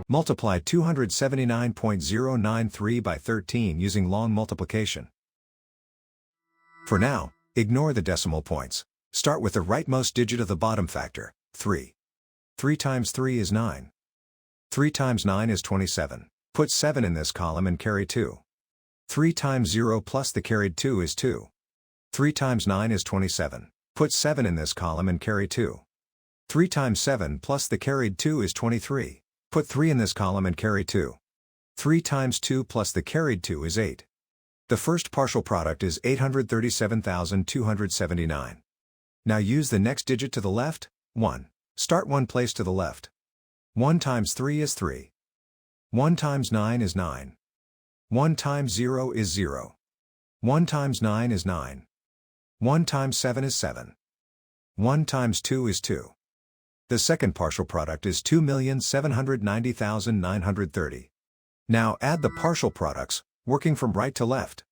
Multiply 279.093 by 13 using long multiplication. For now, ignore the decimal points. Start with the rightmost digit of the bottom factor, 3. 3 times 3 is 9. 3 times 9 is 27. Put 7 in this column and carry 2. 3 times 0 plus the carried 2 is 2. 3 times 9 is 27. Put 7 in this column and carry 2. 3 times 7 plus the carried 2 is 23. Put 3 in this column and carry 2. 3 times 2 plus the carried 2 is 8. The first partial product is 837,279. Now use the next digit to the left, 1. Start one place to the left. 1 times 3 is 3. 1 times 9 is 9. 1 times 0 is 0. 1 times 9 is 9. 1 times 7 is 7. 1 times 2 is 2. The second partial product is 2,790,930. Now add the partial products, working from right to left.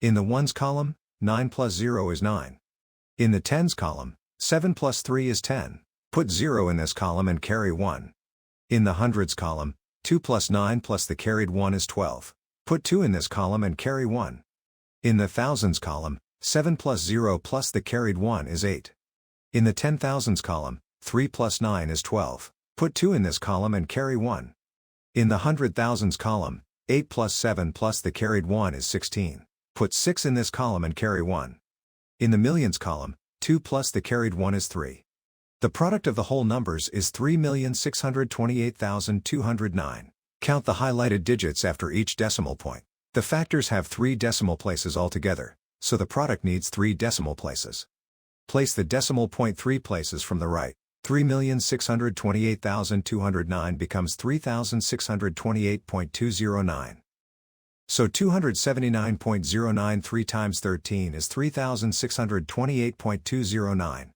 In the ones column, 9 plus 0 is 9. In the tens column, 7 plus 3 is 10. Put 0 in this column and carry 1. In the hundreds column, 2 plus 9 plus the carried 1 is 12. Put 2 in this column and carry 1. In the thousands column, 7 plus 0 plus the carried 1 is 8. In the 10,000s column, 3 plus 9 is 12. Put 2 in this column and carry 1. In the 100,000s column, 8 plus 7 plus the carried 1 is 16. Put 6 in this column and carry 1. In the millions column, 2 plus the carried 1 is 3. The product of the whole numbers is 3,628,209. Count the highlighted digits after each decimal point. The factors have 3 decimal places altogether, so the product needs 3 decimal places. Place the decimal point 3 places from the right. 3,628,209 becomes 3,628.209. So 279.093 times 13 is 3,628.209.